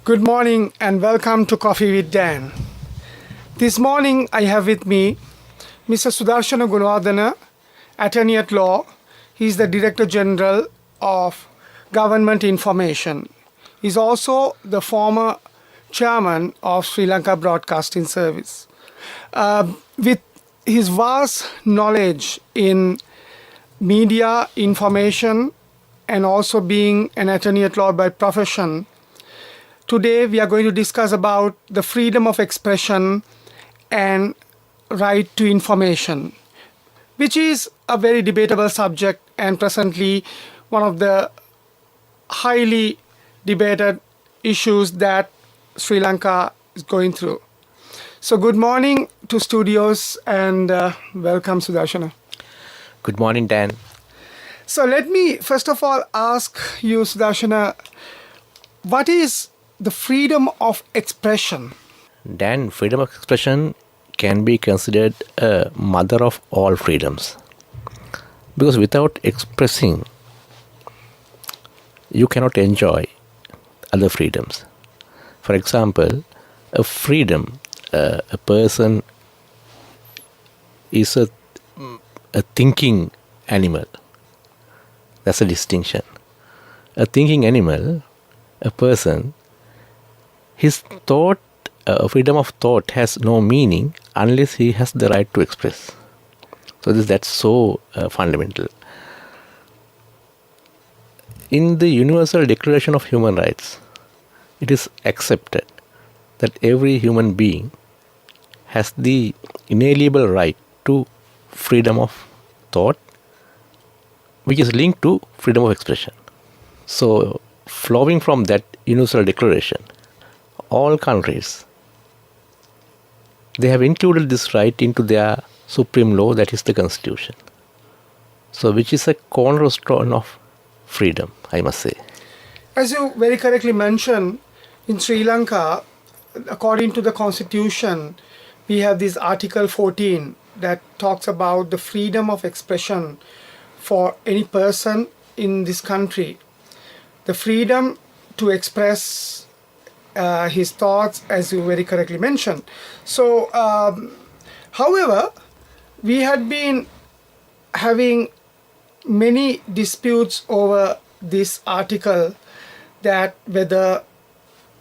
Good morning and welcome to Coffee with Dan. This morning I have with me Mr. Sudarshana Gunawardena, Attorney at Law. He is the Director General of Government Information. He is also the former Chairman of Sri Lanka Broadcasting Service. With his vast knowledge in media, information, and also being an attorney at law by profession, today we are going to discuss about the freedom of expression and right to information, which is a very debatable subject and presently one of the highly debated issues that Sri Lanka is going through. So good morning to studios and welcome Sudarshana. Good morning, Dan. So let me first of all ask you, Sudarshana, what is the freedom of expression? Dan, freedom of expression can be considered a mother of all freedoms. Because without expressing, you cannot enjoy other freedoms. For example, a freedom, a person is a thinking animal. That's a distinction. A thinking animal, a person, his thought, freedom of thought has no meaning unless he has the right to express. So that's so fundamental. In the Universal Declaration of Human Rights, it is accepted that every human being has the inalienable right to freedom of thought, which is linked to freedom of expression. So, flowing from that Universal Declaration, all countries, they have included this right into their supreme law, that is the Constitution. So, which is a cornerstone of freedom, I must say. As you very correctly mentioned, in Sri Lanka, according to the Constitution, we have this Article 14 that talks about the freedom of expression for any person in this country. The freedom to express his thoughts, as you very correctly mentioned. So, however, we had been having many disputes over this article, that whether,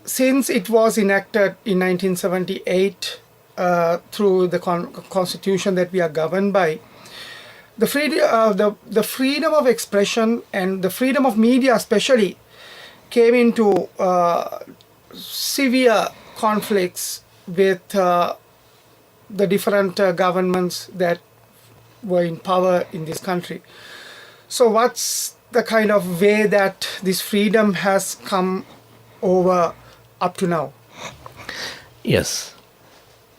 since it was enacted in 1978 through the constitution that we are governed by, the freedom of expression and the freedom of media especially came into severe conflicts with the different governments that were in power in this country. So what's the kind of way that this freedom has come over up to now? Yes.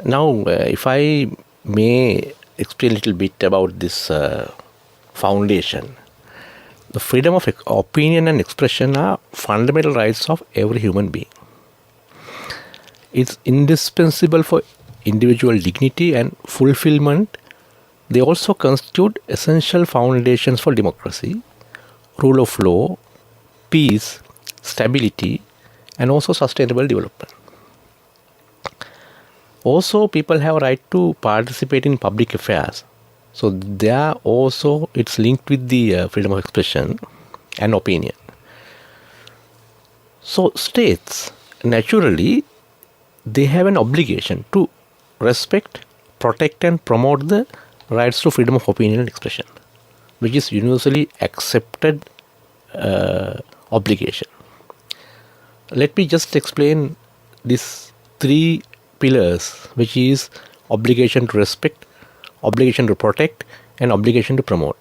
Now, if I may explain a little bit about this foundation. The freedom of opinion and expression are fundamental rights of every human being. It's indispensable for individual dignity and fulfillment. They also constitute essential foundations for democracy, rule of law, peace, stability, and also sustainable development. Also, people have a right to participate in public affairs. So there also it's linked with the freedom of expression and opinion. So states, naturally, they have an obligation to respect, protect and promote the rights to freedom of opinion and expression, which is universally accepted obligation. Let me just explain these three pillars, which is obligation to respect, obligation to protect and obligation to promote.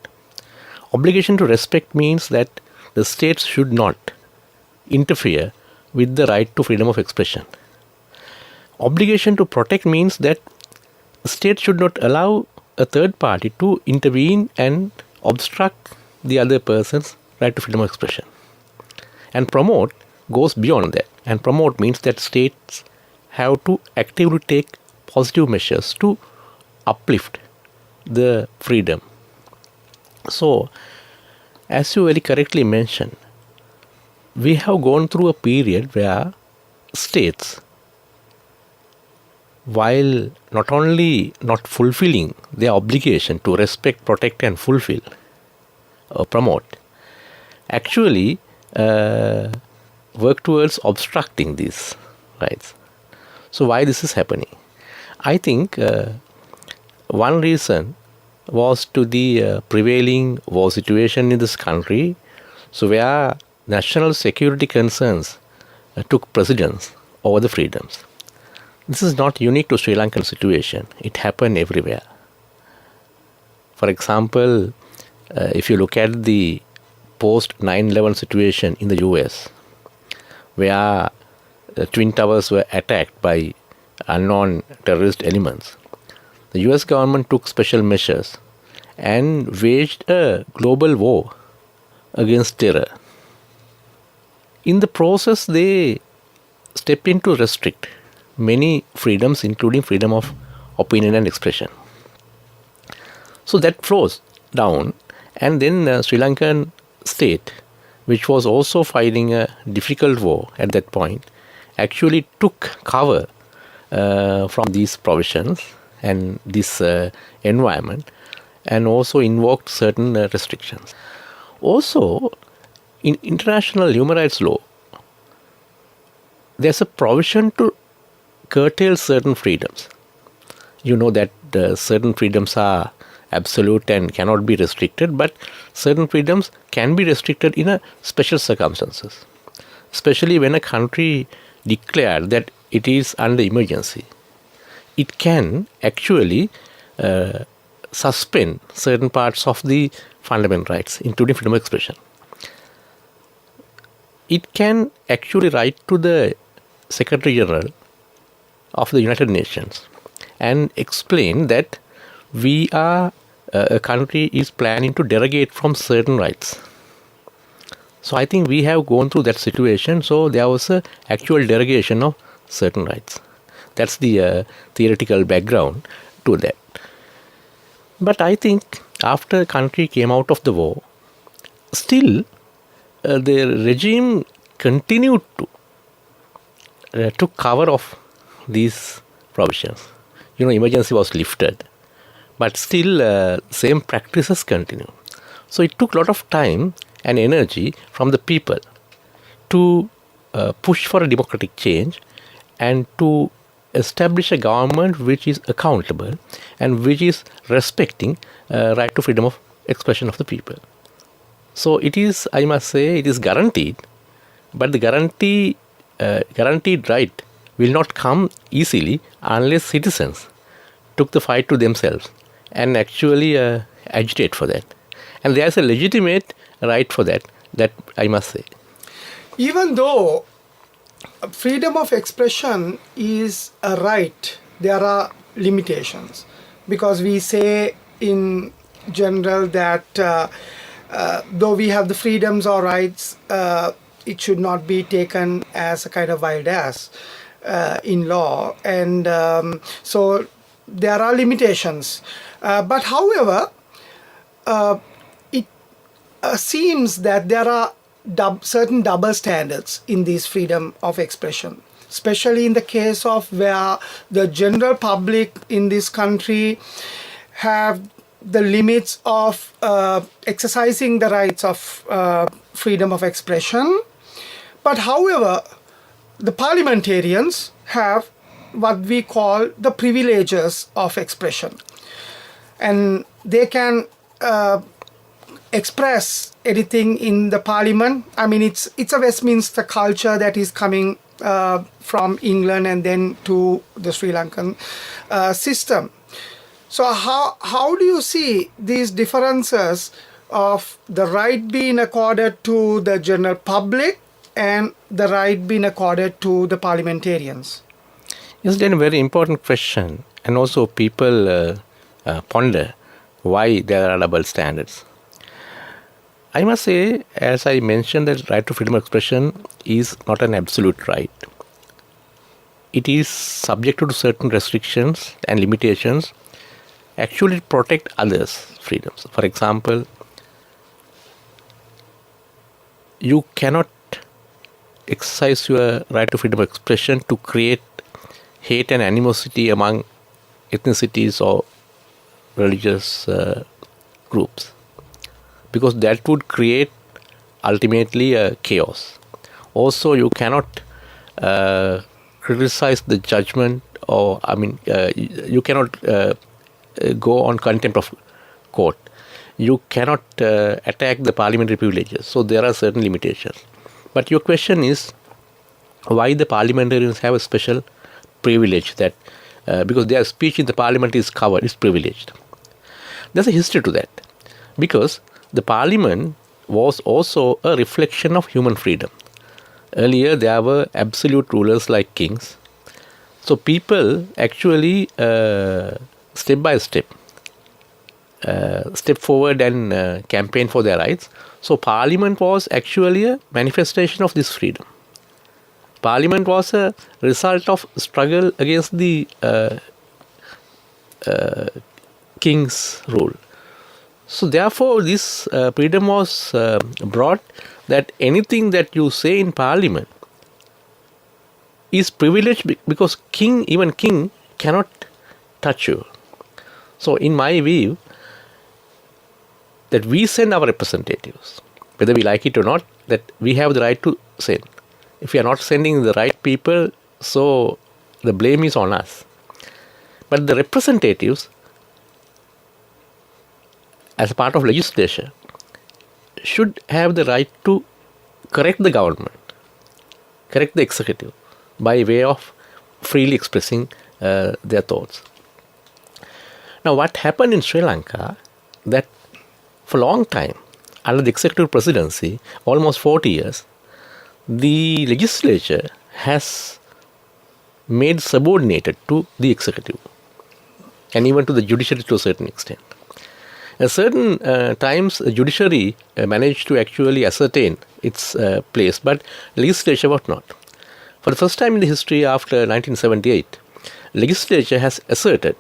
Obligation to respect means that the states should not interfere with the right to freedom of expression. Obligation to protect means that the state should not allow a third party to intervene and obstruct the other person's right to freedom of expression. And promote goes beyond that. And promote means that states have to actively take positive measures to uplift the freedom. So, as you very correctly mentioned, we have gone through a period where states, while not only not fulfilling their obligation to respect, protect and fulfill or promote, actually work towards obstructing these rights. So why this is happening? I think one reason was to the prevailing war situation in this country, so where national security concerns took precedence over the freedoms. This is not unique to Sri Lankan situation. It happened everywhere. For example, if you look at the post 9/11 situation in the US, where the Twin Towers were attacked by unknown terrorist elements, the US government took special measures and waged a global war against terror. In the process, they stepped in to restrict many freedoms, including freedom of opinion and expression. So that flows down, and then Sri Lankan state, which was also fighting a difficult war at that point, actually took cover from these provisions and this environment, and also invoked certain restrictions. Also, in international human rights law, there's a provision to curtail certain freedoms. You know that certain freedoms are absolute and cannot be restricted, but certain freedoms can be restricted in a special circumstances, especially when a country declared that it is under emergency. It can actually suspend certain parts of the fundamental rights, including freedom of expression. It can actually write to the Secretary General of the United Nations and explain that we are a country is planning to derogate from certain rights. So I think we have gone through that situation. So there was a actual derogation of certain rights. That's the theoretical background to that. But I think after the country came out of the war, still the regime continued to took cover of these provisions. You know, emergency was lifted, but still same practices continue. So it took a lot of time and energy from the people to push for a democratic change and to establish a government which is accountable and which is respecting right to freedom of expression of the people. So it is, I must say, it is guaranteed, but the guaranteed right will not come easily unless citizens took the fight to themselves and actually agitate for that. And there is a legitimate right for that I must say. Even though freedom of expression is a right, there are limitations, because we say in general that though we have the freedoms or rights, it should not be taken as a kind of wild ass in law, and so there are limitations. But however, it seems that there are certain double standards in this freedom of expression, especially in the case of where the general public in this country have the limits of exercising the rights of freedom of expression. But however, the parliamentarians have what we call the privileges of expression, and they can express anything in the parliament. I mean, it's a Westminster culture that is coming from England and then to the Sri Lankan system. So how do you see these differences of the right being accorded to the general public and the right being accorded to the parliamentarians? It's then a very important question, and also people ponder why there are double standards. I must say, as I mentioned, that right to freedom of expression is not an absolute right. It is subject to certain restrictions and limitations actually protect others' freedoms. For example, you cannot exercise your right to freedom of expression to create hate and animosity among ethnicities or religious groups, because that would create ultimately a chaos. Also, you cannot criticize the judgment, or you cannot go on contempt of court. You cannot attack the parliamentary privileges. So there are certain limitations. But your question is why the parliamentarians have a special privilege, that because their speech in the parliament is covered, is privileged. There's a history to that, because the parliament was also a reflection of human freedom. Earlier there were absolute rulers like kings. So people actually step by step forward and campaign for their rights. So parliament was actually a manifestation of this freedom. Parliament was a result of struggle against the king's rule. So therefore this freedom was brought, that anything that you say in parliament is privileged, because even king cannot touch you. So in my view, that we send our representatives, whether we like it or not, that we have the right to send. If we are not sending the right people, so the blame is on us. But the representatives, as a part of legislature, should have the right to correct the government, correct the executive, by way of freely expressing their thoughts. Now, what happened in Sri Lanka, that for a long time, under the executive presidency, almost 40 years, the legislature has made subordinated to the executive and even to the judiciary to a certain extent. At certain times, the judiciary managed to actually ascertain its place, but legislature was not. For the first time in the history after 1978, legislature has asserted,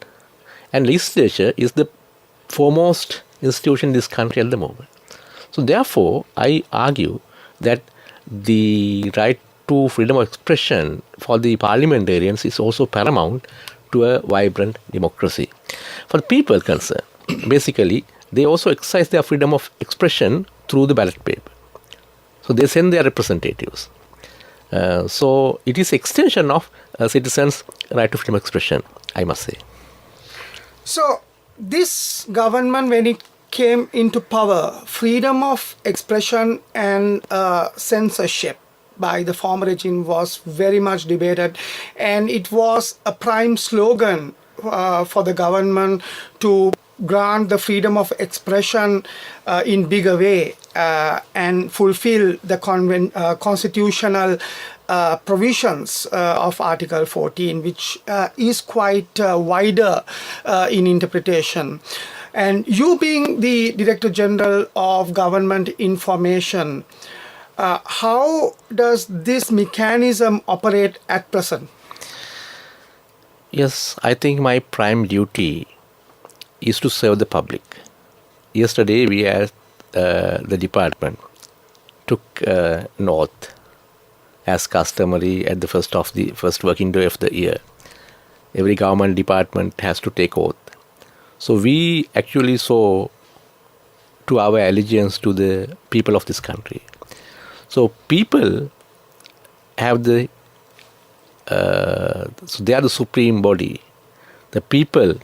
and legislature is the foremost institution in this country at the moment. So therefore, I argue that the right to freedom of expression for the parliamentarians is also paramount to a vibrant democracy. For the people concerned, basically, they also exercise their freedom of expression through the ballot paper. So they send their representatives. So it is extension of citizens' right to freedom of expression, I must say. So this government, when it came into power, freedom of expression and censorship by the former regime was very much debated, and it was a prime slogan for the government to grant the freedom of expression in bigger way and fulfill the constitutional provisions of Article 14, which is quite wider in interpretation. And you being the Director General of Government Information, how does this mechanism operate at present? Yes, I think my prime duty is to serve the public. Yesterday, we as the department took an oath, as customary at the first working day of the year. Every government department has to take oath. So we actually saw to our allegiance to the people of this country. So people have so they are the supreme body. The people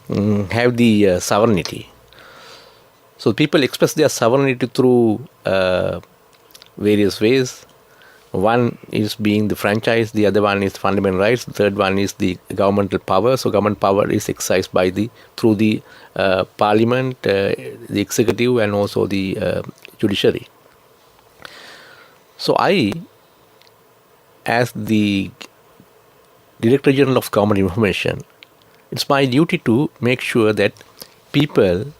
have the sovereignty. So people express their sovereignty through various ways. One is being the franchise, the other one is fundamental rights, the third one is the governmental power. So government power is exercised through the parliament, the executive, and also the judiciary. So I, as the Director General of Government Information, it's my duty to make sure that people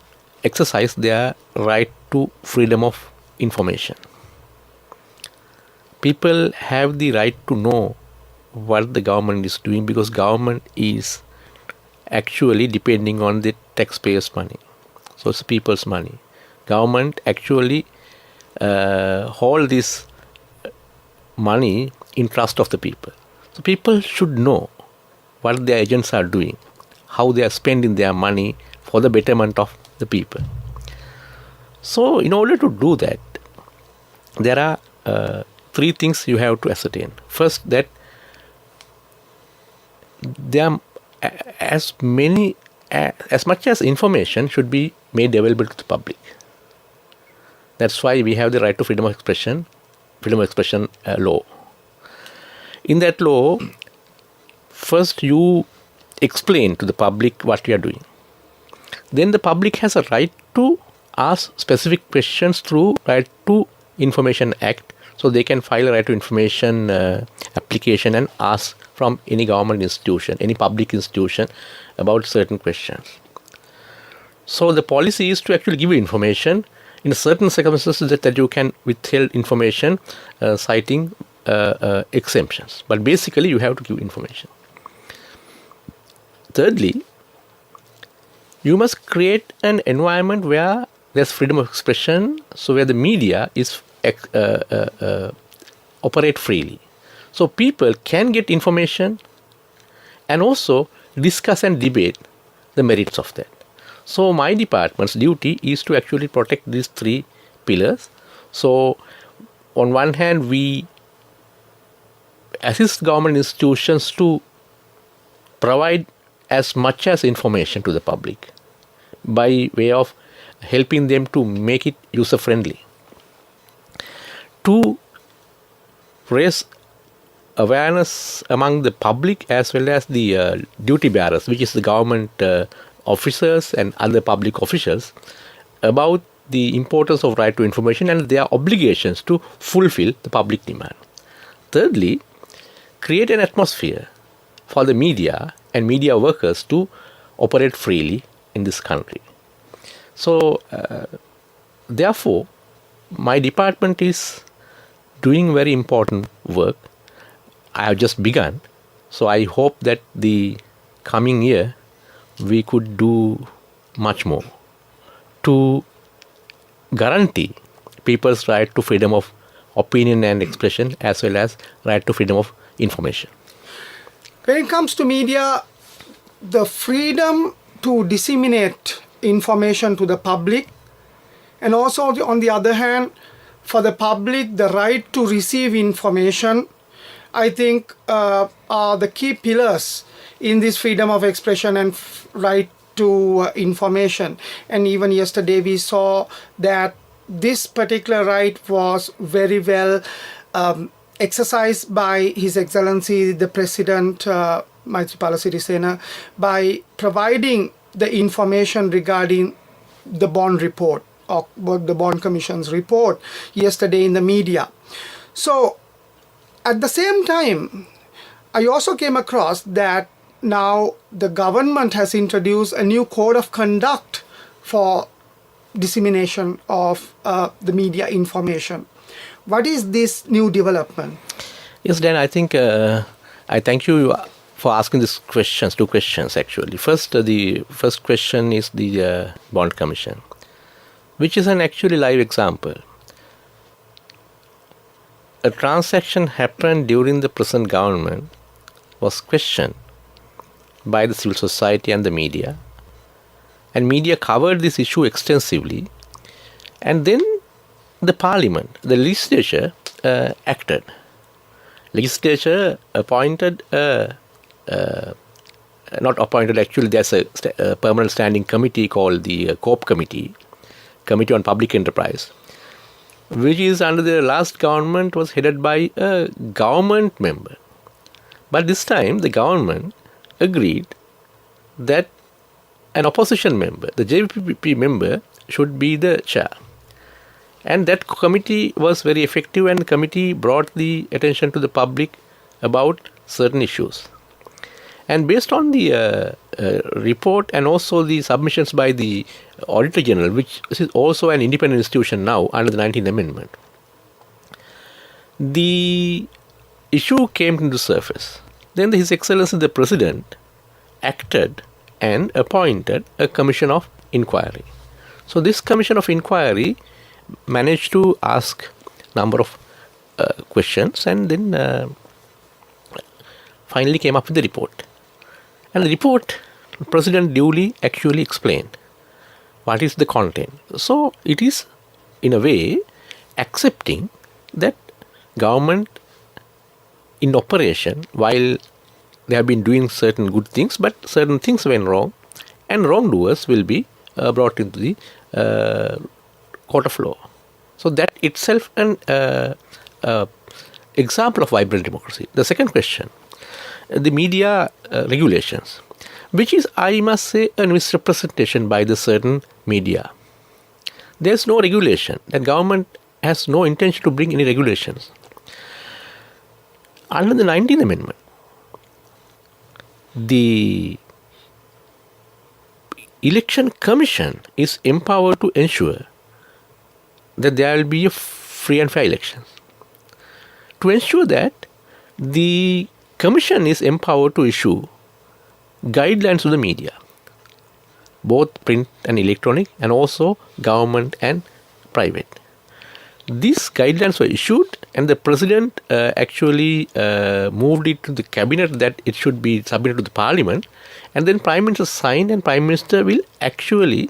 exercise their right to freedom of information. People have the right to know what the government is doing, because government is actually depending on the taxpayers' money. So it's people's money. Government actually hold this money in trust of the people. So people should know what their agents are doing, how they are spending their money for the betterment of the people. So in order to do that, there are three things you have to ascertain. First, that there are as much as information should be made available to the public. That's why we have the right to freedom of expression law. In that law, first you explain to the public what you are doing. Then the public has a right to ask specific questions through Right to Information Act. So they can file a right to information application and ask from any government institution, any public institution about certain questions. So the policy is to actually give you information in certain circumstances that you can withhold information citing exemptions. But basically you have to give information. Thirdly, you must create an environment where there's freedom of expression, so where the media is operate freely. So people can get information and also discuss and debate the merits of that. So my department's duty is to actually protect these three pillars. So on one hand, we assist government institutions to provide as much as information to the public by way of helping them to make it user friendly, to raise awareness among the public as well as the duty bearers, which is the government officers and other public officials, about the importance of right to information and their obligations to fulfill the public demand. Thirdly, create an atmosphere for the media and media workers to operate freely in this country. So, therefore, my department is doing very important work. I have just begun. So, I hope that the coming year we could do much more to guarantee people's right to freedom of opinion and expression as well as right to freedom of information. When it comes to media, the freedom to disseminate information to the public, and also on the other hand, for the public, the right to receive information, I think are the key pillars in this freedom of expression and right to information. And even yesterday we saw that this particular right was very well exercised by His Excellency the President Maithripala Sirisena by providing the information regarding the bond report or the bond commission's report yesterday in the media. So at the same time, I also came across that now the government has introduced a new code of conduct for dissemination of the media information. What is this new development? Yes, Dan, I think I thank you for asking these questions, two questions actually. First, the first question is the bond commission, which is an actually live example. A transaction happened during the present government was questioned by the civil society and the media, and media covered this issue extensively, and then the parliament, the legislature acted. Legislature appointed not appointed, actually there's a permanent standing committee called the COPE Committee on Public Enterprise, which is under the last government was headed by a government member. But this time the government agreed that an opposition member, the JVP member, should be the chair. And that committee was very effective, and the committee brought the attention to the public about certain issues. And based on the report and also the submissions by the Auditor General, which is also an independent institution now under the 19th Amendment, the issue came to the surface. Then His Excellency the President acted and appointed a commission of inquiry. So this commission of inquiry managed to ask number of questions, and then finally came up with the report. And the report, President duly actually explained what is the content. So it is, in a way, accepting that government in operation, while they have been doing certain good things, but certain things went wrong, and wrongdoers will be brought into the court of law. So that itself an example of vibrant democracy. The second question, the media regulations, which is, I must say, a misrepresentation by the certain media. There is no regulation. The government has no intention to bring any regulations. Under the 19th Amendment, the Election Commission is empowered to ensure that there will be a free and fair elections. To ensure that, the Commission is empowered to issue guidelines to the media, both print and electronic, and also government and private. These guidelines were issued, and the President actually moved it to the Cabinet that it should be submitted to the Parliament, and then Prime Minister signed, and Prime Minister will actually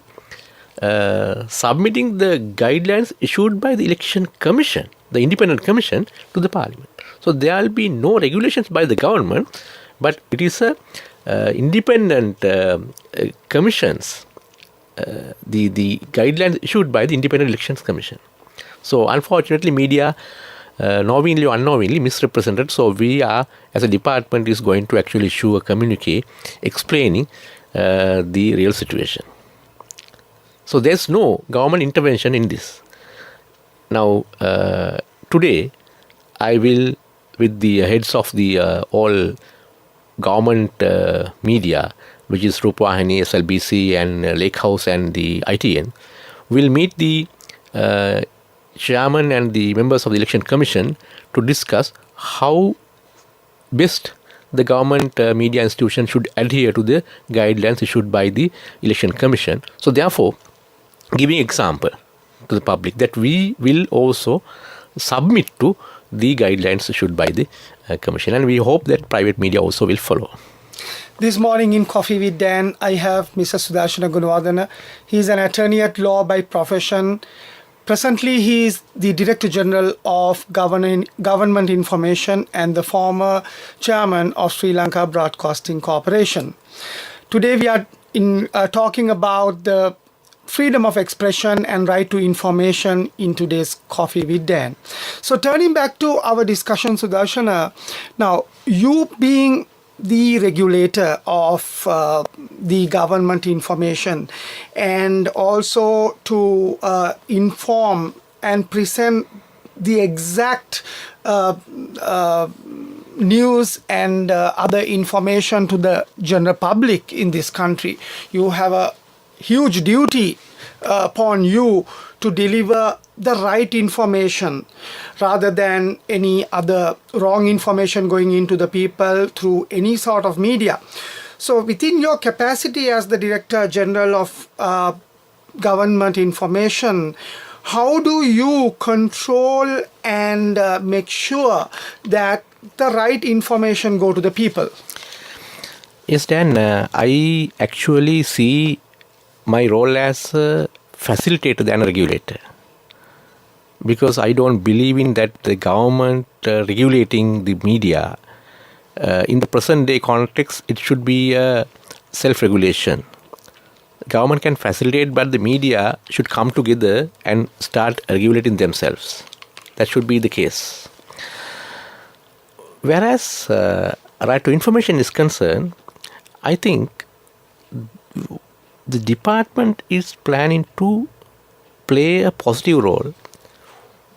submitting the guidelines issued by the Election Commission, the independent commission, to the Parliament. So there will be no regulations by the government, but it is a independent commissions, the guidelines issued by the Independent Elections Commission. So unfortunately, media knowingly or unknowingly misrepresented. So we are, as a department, is going to actually issue a communique explaining the real situation. So there's no government intervention in this. Now, today, I will, with the heads of the all government media, which is Rupawahini, SLBC, and Lake House, and the ITN, will meet the chairman and the members of the Election Commission to discuss how best the government media institution should adhere to the guidelines issued by the Election Commission. So therefore, giving example to the public that we will also submit to the guidelines issued by the Commission, and we hope that private media also will follow. This morning in Coffee with Dan, I have Mr. Sudarshana Gunawardena. He is an attorney at law by profession. Presently, he is the Director General of Government Information and the former Chairman of Sri Lanka Broadcasting Corporation. Today, we are talking about the freedom of expression and right to information in today's Coffee with Dan. So turning back to our discussion, Sudarshana, now you being the regulator of the government information and also to inform and present the exact news and other information to the general public in this country, you have a huge duty upon you to deliver the right information rather than any other wrong information going into the people through any sort of media. So within your capacity as the Director General of Government Information, how do you control and make sure that the right information go to the people? Yes, Dan, I actually see my role as a facilitator than a regulator, because I don't believe in that the government regulating the media. In the present day context, it should be a self-regulation. Government can facilitate, but the media should come together and start regulating themselves. That should be the case. Whereas right to information is concerned, I think the department is planning to play a positive role.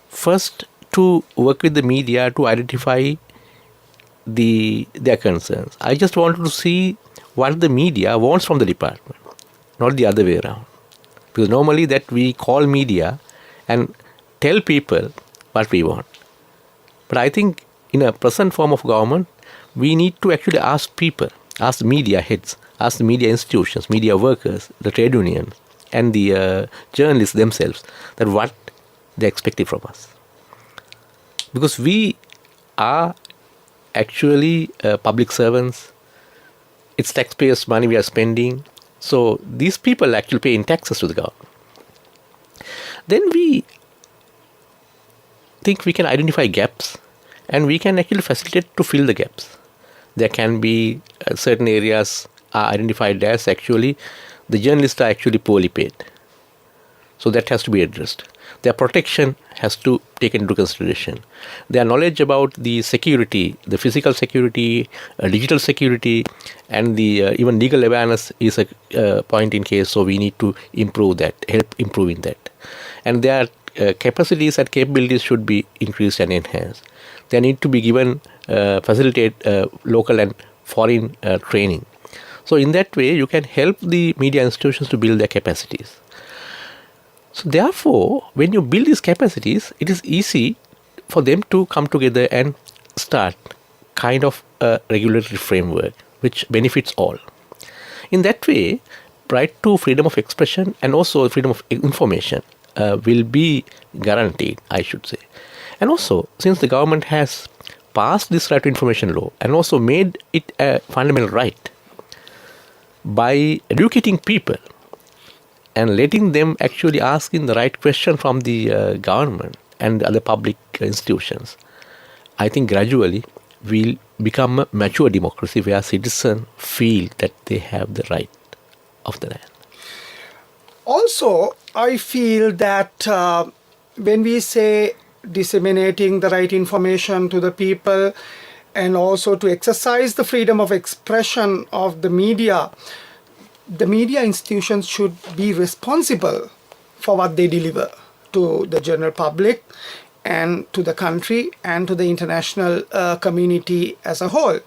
First, to work with the media to identify their concerns. I just wanted to see what the media wants from the department, not the other way around. Because normally that we call media and tell people what we want. But I think in a present form of government, we need to actually ask people, ask the media heads, ask the media institutions, media workers, the trade unions, and the journalists themselves, that what they expected from us. because we are actually public servants. It's taxpayers' money we are spending. So these people actually pay in taxes to the government. Then we think we can identify gaps and we can actually facilitate to fill the gaps. There can be certain areas are identified as actually the journalists are actually poorly paid. So that has to be addressed. Their protection has to take into consideration. Their knowledge about the security, the physical security, digital security, and the even legal awareness is a point in case. So we need to improve that, help improving that. And their capacities and capabilities should be increased and enhanced. They need to be given, facilitate local and foreign training. So in that way, you can help the media institutions to build their capacities. So therefore, when you build these capacities, it is easy for them to come together and start kind of a regulatory framework which benefits all. In that way, right to freedom of expression and also freedom of information will be guaranteed, I should say. And also, since the government has passed this right to information law and also made it a fundamental right by educating people and letting them actually asking the right question from the government and other public institutions, I think gradually we'll become a mature democracy where citizens feel that they have the right of the land. Also, I feel that when we say disseminating the right information to the people and also to exercise the freedom of expression of the media institutions should be responsible for what they deliver to the general public and to the country and to the international community as a whole.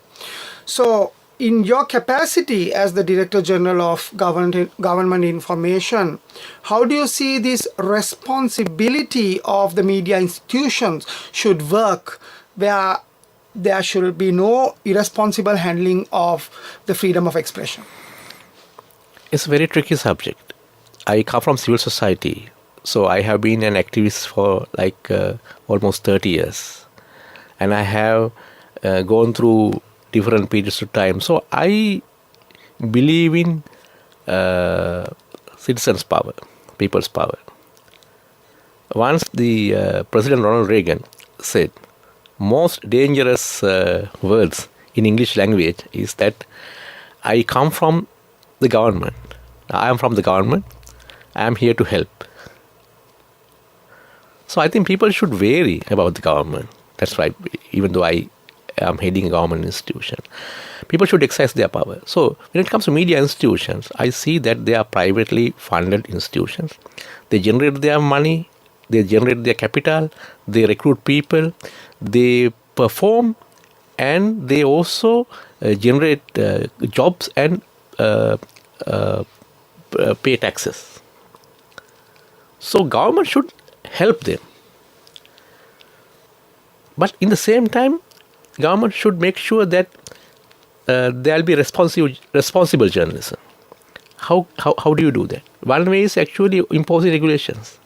So, in your capacity as the Director General of Government Information, how do you see this responsibility of the media institutions should work, where there should be no irresponsible handling of the freedom of expression? It's a very tricky subject. I come from civil society, so I have been an activist for almost 30 years. And I have gone through different periods of time. So I believe in citizens' power, people's power. Once the President Ronald Reagan said, most dangerous words in English language is that I come from the government. I am from the government. I am here to help. So I think people should vary about the government. That's right. Even though I am heading a government institution, people should exercise their power. So when it comes to media institutions, I see that they are privately funded institutions. They generate their money, they generate their capital, they recruit people, they perform, and they also generate jobs and pay taxes. So government should help them. But in the same time, government should make sure that there will be responsible journalism. How do you do that? One way is actually imposing regulations.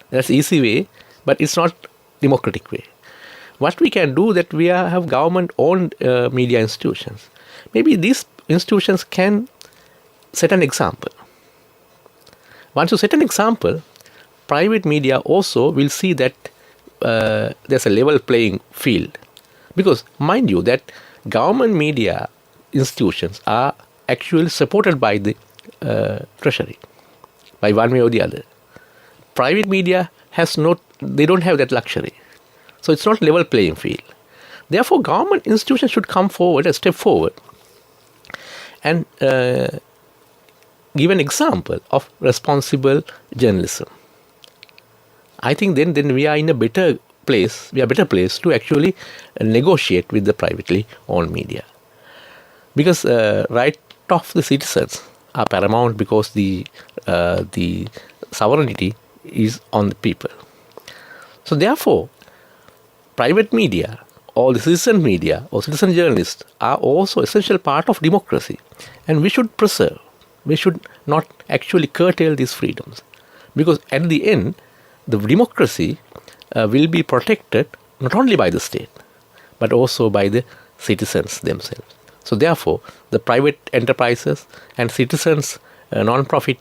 That's the easy way, but it's not democratic way. What we can do that we have government-owned media institutions. Maybe these institutions can set an example. Once you set an example, private media also will see that there's a level playing field. Because mind you that government media institutions are actually supported by the treasury, by one way or the other. Private media they don't have that luxury. So it's not level playing field. Therefore, government institutions should come forward, a step forward, and give an example of responsible journalism. I think then we are in a better place. We are better placed to actually negotiate with the privately owned media, because right of the citizens are paramount, because the sovereignty is on the people. So therefore, private media or the citizen media or citizen journalists are also essential part of democracy, and we should preserve. We should not actually curtail these freedoms, because at the end, the democracy will be protected not only by the state, but also by the citizens themselves. So therefore, the private enterprises and citizens, non-profit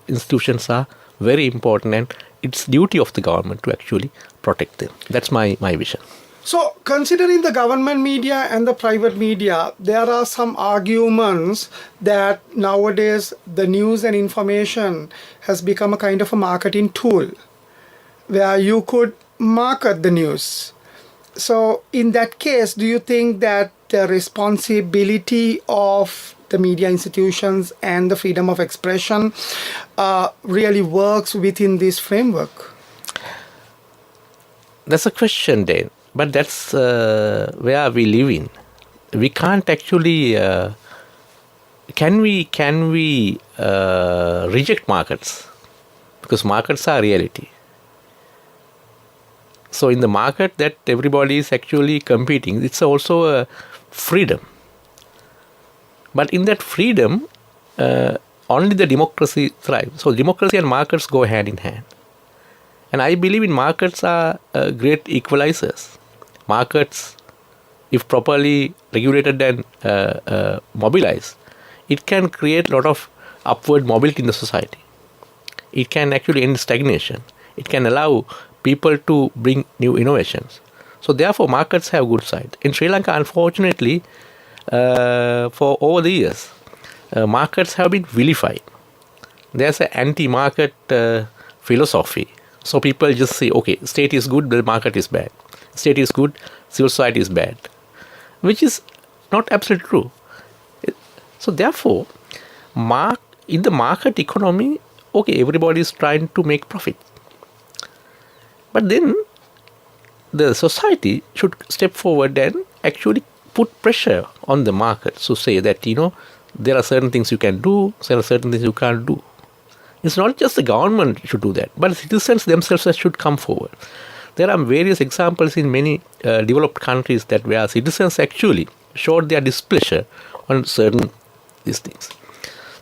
institutions are very important, and it's duty of the government to actually protect them. That's my vision. So, considering the government media and the private media, there are some arguments that nowadays the news and information has become a kind of a marketing tool where you could market the news. So, in that case, do you think that the responsibility of the media institutions and the freedom of expression really works within this framework? That's a question then, but that's where we live in. We can't actually. Can we reject markets? Because markets are reality. So in the market that everybody is actually competing, it's also a freedom. But in that freedom, only the democracy thrives. So democracy and markets go hand in hand. And I believe in markets are great equalizers. Markets, if properly regulated and mobilized, it can create a lot of upward mobility in the society. It can actually end stagnation. It can allow people to bring new innovations. So therefore, markets have good side. In Sri Lanka, unfortunately, for over the years, markets have been vilified. There's an anti-market philosophy. So people just say, okay, state is good, the market is bad. State is good, civil society is bad. Which is not absolutely true. So therefore, in the market economy, okay, everybody is trying to make profit. But then the society should step forward and actually put pressure on the market to say that, there are certain things you can do, there are certain things you can't do. It's not just the government should do that, but citizens themselves should come forward. There are various examples in many developed countries that where citizens actually showed their displeasure on certain these things.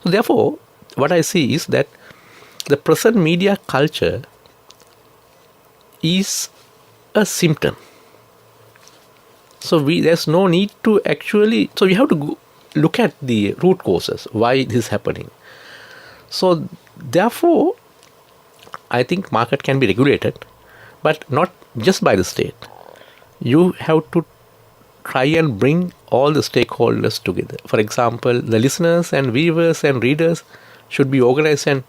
So therefore, what I see is that the present media culture is a symptom. So there's no need to actually, so we have to look at the root causes, why this is happening. So therefore, I think market can be regulated, but not just by the state. You have to try and bring all the stakeholders together. For example, the listeners and viewers and readers should be organized and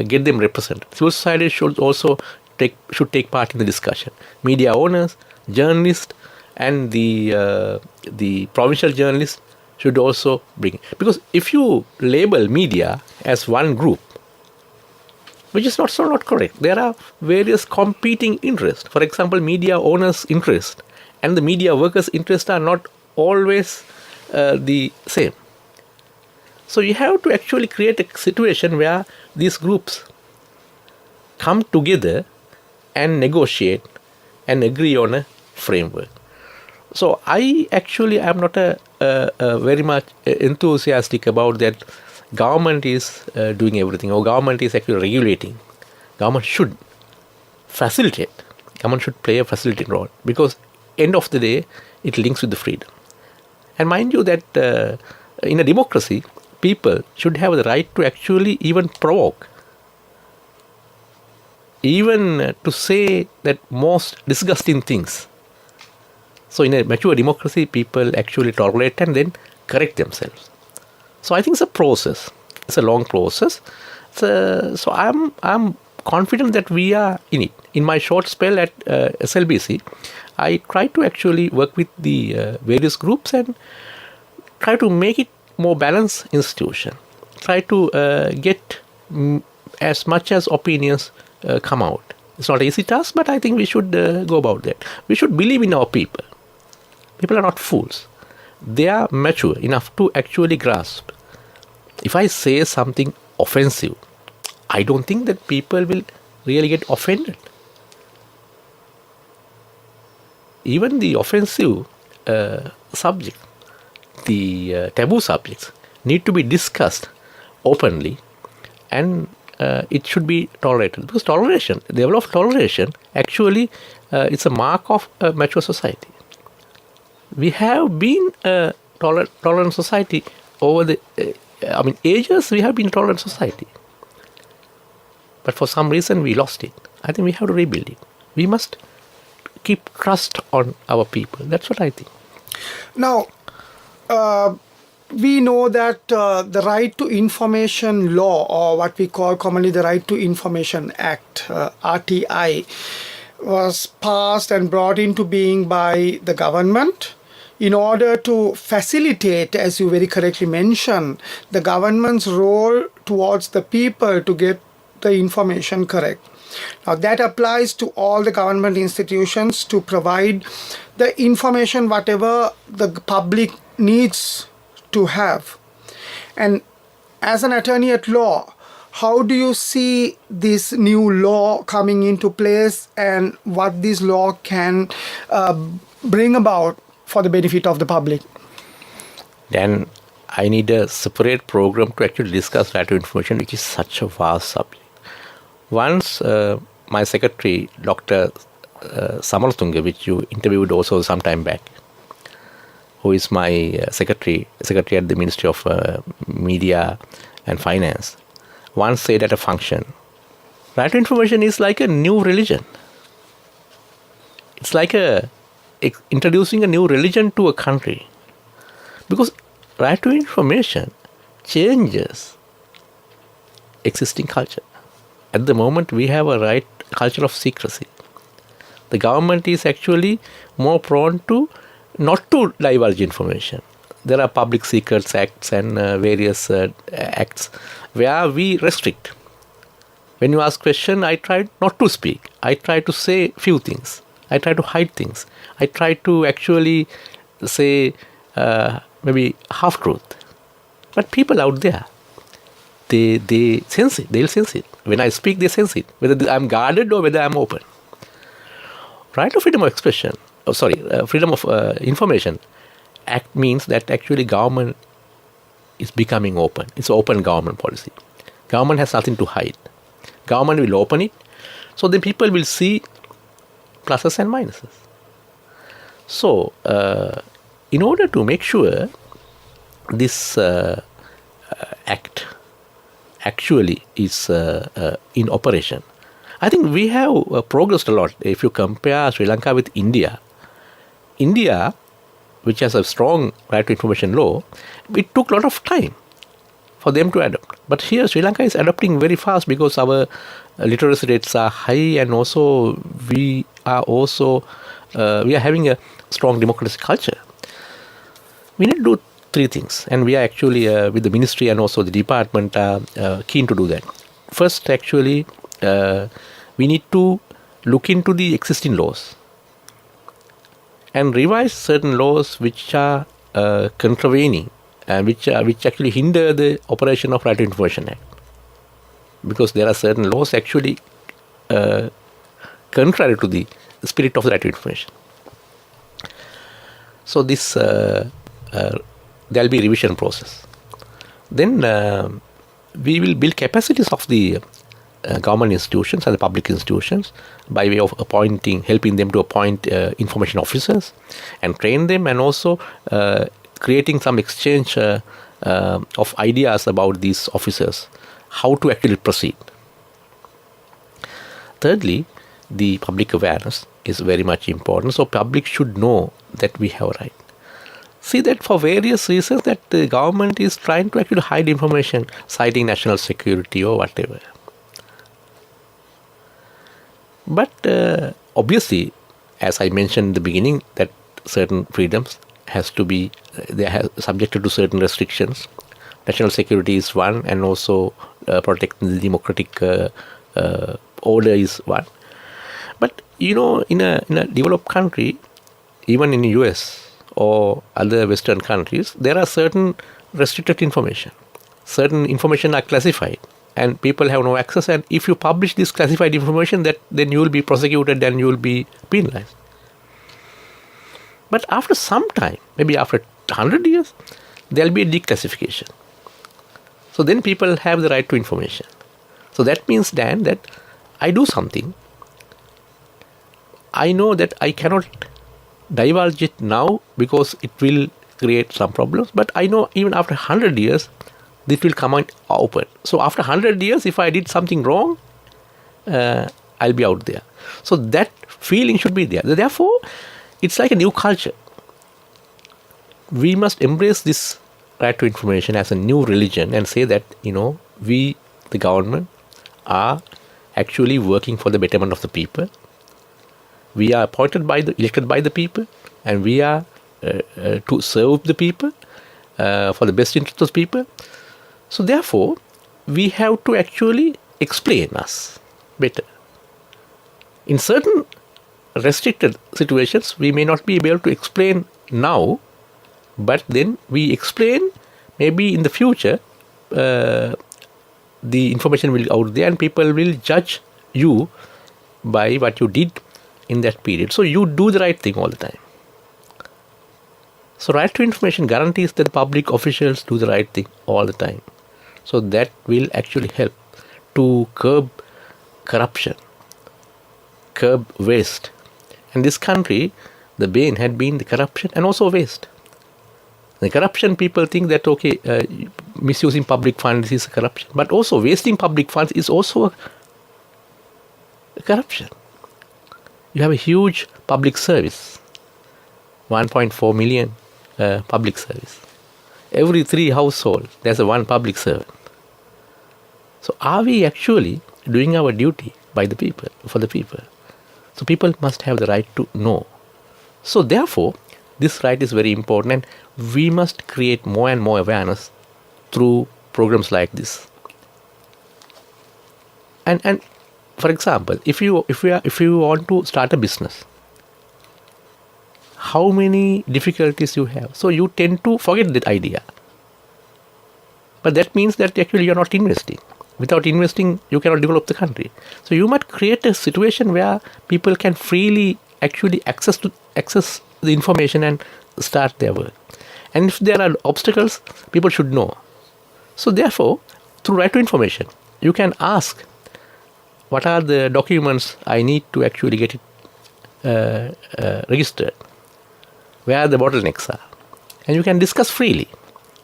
get them represented. Civil society should also take part in the discussion. Media owners, journalists, and the provincial journalists should also bring. Because if you label media as one group, which is not correct. There are various competing interests. For example, media owners' interest and the media workers' interest are not always the same. So you have to actually create a situation where these groups come together and negotiate and agree on a framework. So I actually am not very much enthusiastic about that government is doing everything or government is actually regulating. Government should facilitate. Government should play a facilitating role because end of the day, it links with the freedom. And mind you that in a democracy, people should have the right to actually even provoke. Even to say that most disgusting things. So in a mature democracy, people actually tolerate and then correct themselves. So I think it's a process. It's a long process. So I'm confident that we are in it. In my short spell at SLBC, I try to actually work with the various groups and try to make it more balanced institution. Try to get as much as opinions come out. It's not an easy task, but I think we should go about that. We should believe in our people. People are not fools. They are mature enough to actually grasp. If I say something offensive, I don't think that people will really get offended. Even the offensive subject, the taboo subjects need to be discussed openly and it should be tolerated. Because toleration, the level of toleration, actually, it's a mark of a mature society. We have been a tolerant society over the, ages we have been a tolerant society. But for some reason we lost it. I think we have to rebuild it. We must keep trust on our people. That's what I think. Now, we know that the Right to Information Law, or what we call commonly the Right to Information Act, RTI, was passed and brought into being by the government in order to facilitate, as you very correctly mentioned, the government's role towards the people to get the information correct. Now that applies to all the government institutions to provide the information whatever the public needs to have. And as an attorney at law, how do you see this new law coming into place and what this law can bring about for the benefit of the public? Then I need a separate program to actually discuss right to information, which is such a vast subject. Once my secretary, Dr. Samaratunga, which you interviewed also some time back, who is my secretary at the Ministry of Media and Finance, once said at a function, right to information is like a new religion. It's like introducing a new religion to a country. Because right to information changes existing culture. At the moment, we have a culture of secrecy. The government is actually more prone to not to divulge information. There are public secrets acts and various acts where we restrict. When you ask question, I try not to speak. I try to say few things. I try to hide things. I try to actually say maybe half-truth. But people out there, they sense it. They'll sense it. When I speak, they sense it. Whether I'm guarded or whether I'm open. Right of freedom of expression, freedom of information act means that actually government is becoming open. It's an open government policy. Government has nothing to hide. Government will open it, so then people will see pluses and minuses. So, in order to make sure this act actually is in operation, I think we have progressed a lot. If you compare Sri Lanka with India, which has a strong right to information law, it took a lot of time for them to adopt. But here Sri Lanka is adopting very fast because our literacy rates are high, and also we are having a strong democracy culture. We need to do three things, and we are actually with the ministry and also the department keen to do that. First, actually, we need to look into the existing laws and revise certain laws which are contravening and which actually hinder the operation of Right to Information Act. Because there are certain laws actually contrary to the spirit of the Right to Information. So this there will be revision process. Then we will build capacities of the government institutions and the public institutions by way of helping them to appoint information officers and train them, and also creating some exchange of ideas about these officers, how to actually proceed. Thirdly, the public awareness is very much important. So public should know that we have a right. See that for various reasons that the government is trying to actually hide information, citing national security or whatever. But obviously, as I mentioned in the beginning, that certain freedoms has to be subjected to certain restrictions. National security is one, and also protecting the democratic order is one. But in a developed country, even in the US or other Western countries, there are certain restricted information. Certain information are classified, and people have no access. And if you publish this classified information, then you will be prosecuted and you will be penalized. But after some time, maybe after 100 years, there will be a declassification. So then people have the right to information. So that means, Dan, that I do something. I know that I cannot divulge it now because it will create some problems. But I know even after 100 years, this will come out open. So after 100 years, if I did something wrong, I'll be out there. So that feeling should be there. Therefore, it's like a new culture. We must embrace this right to information as a new religion and say that, we, the government, are actually working for the betterment of the people. We are elected by the people, and we are to serve the people for the best interest of the people. So therefore, we have to actually explain us better. In certain restricted situations, we may not be able to explain now, but then we explain maybe in the future. The information will out there and people will judge you by what you did in that period. So you do the right thing all the time. So right to information guarantees that the public officials do the right thing all the time. So that will actually help to curb corruption, curb waste. In this country, the bane had been the corruption and also waste. The corruption, people think that, misusing public funds is corruption. But also wasting public funds is also a corruption. You have a huge public service, 1.4 million public service. Every 3 households, there's one public servant. So are we actually doing our duty by the people, for the people? So people must have the right to know. So therefore, this right is very important, and we must create more and more awareness through programs like this. And for example, if you want to start a business, how many difficulties you have? So you tend to forget that idea. But that means that actually you're not investing. Without investing, you cannot develop the country. So you must create a situation where people can freely actually access the information and start their work. And if there are obstacles, people should know. So therefore, through right to information, you can ask, what are the documents I need to actually get it registered? Where the bottlenecks are? And you can discuss freely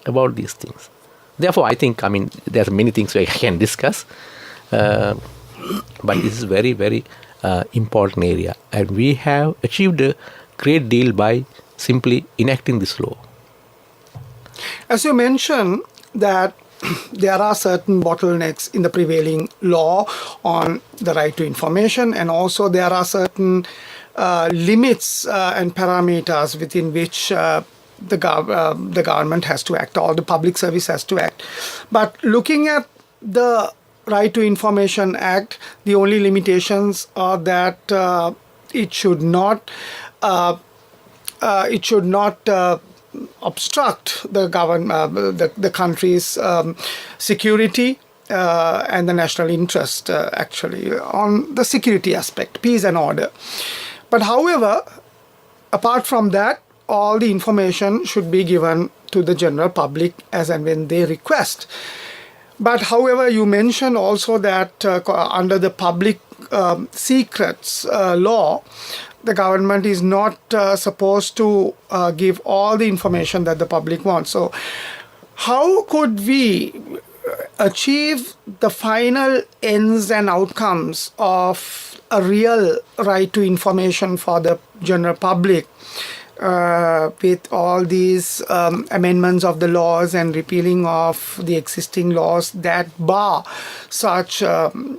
about these things. Therefore, I think, there are many things I can discuss, but this is very, very important area. And we have achieved a great deal by simply enacting this law. As you mentioned that there are certain bottlenecks in the prevailing law on the right to information, and also there are certain limits and parameters within which the government has to act, or the public service has to act. But looking at the Right to Information Act, the only limitations are that it should not obstruct the the country's security and the national interest, actually, on the security aspect, peace and order. But however, apart from that, all the information should be given to the general public as and when they request. But however, you mentioned also that under the public secrets law, the government is not supposed to give all the information that the public wants. So how could we achieve the final ends and outcomes of a real right to information for the general public with all these amendments of the laws and repealing of the existing laws that bar such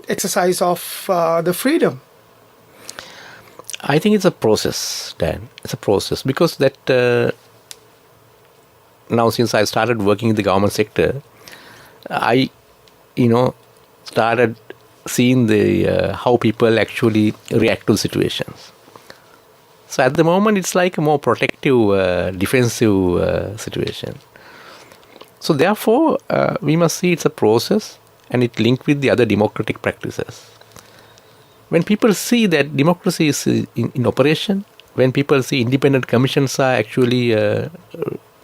exercise of the freedom? I think it's a process, Dan. It's a process, because that now since I started working in the government sector, I, started seeing the how people actually react to situations. So at the moment, it's like a more protective, defensive situation. So therefore, we must see it's a process, and it linked with the other democratic practices. When people see that democracy is in operation, when people see independent commissions are actually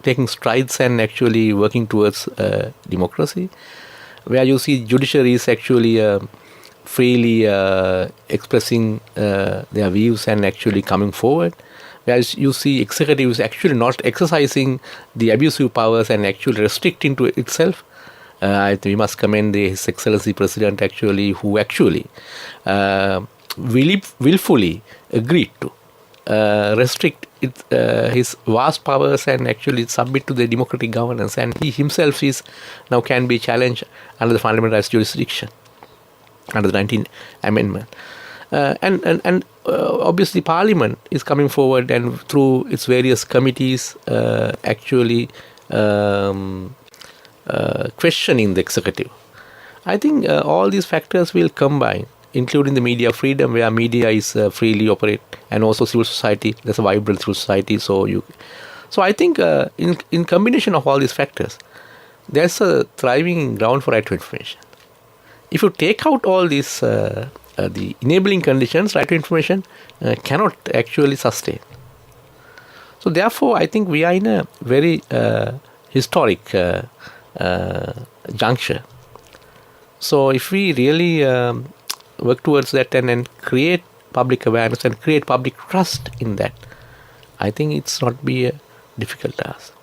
taking strides and actually working towards democracy, where you see judiciary is actually freely expressing their views and actually coming forward, whereas you see executive is actually not exercising the abusive powers and actually restricting to itself. We must commend His Excellency President actually, who actually willfully agreed to restrict his vast powers and actually submit to the democratic governance, and he himself is now can be challenged under the fundamental rights jurisdiction under the 19th Amendment. And obviously Parliament is coming forward and through its various committees actually questioning the executive. I think all these factors will combine, including the media freedom, where media is freely operate, and also civil society. There's a vibrant civil society. So I think in combination of all these factors, there's a thriving ground for right to information. If you take out all these the enabling conditions, right to information cannot actually sustain. So therefore, I think we are in a very historic juncture. So if we really work towards that and create public awareness and create public trust in that, I think it's not be a difficult task.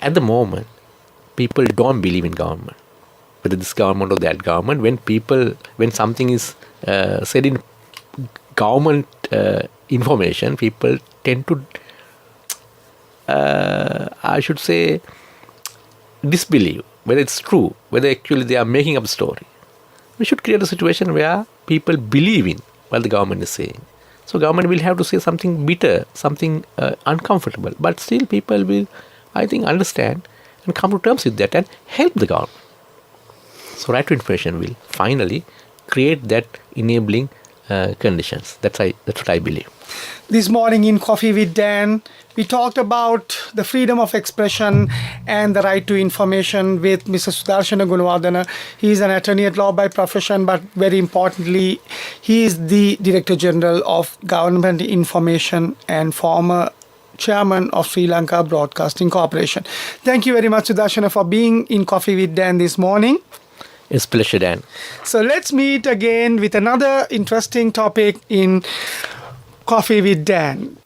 At the moment, people don't believe in government, whether this government or that government. When something is said in government information, people tend to, I should say, disbelieve whether it's true, whether actually they are making up a story. We should create a situation where people believe in what the government is saying. So government will have to say something bitter, something uncomfortable, but still people will, I think, understand and come to terms with that and help the government. So right to information will finally create that enabling conditions. That's what I believe. This morning in Coffee with Dan, we talked about the freedom of expression and the right to information with Mr. Sudarshana Gunawardena. He is an attorney at law by profession, but very importantly, he is the Director General of Government Information and former Chairman of Sri Lanka Broadcasting Corporation. Thank you very much, Sudarshana, for being in Coffee with Dan this morning. It's a pleasure, Dan. So let's meet again with another interesting topic in Coffee with Dan.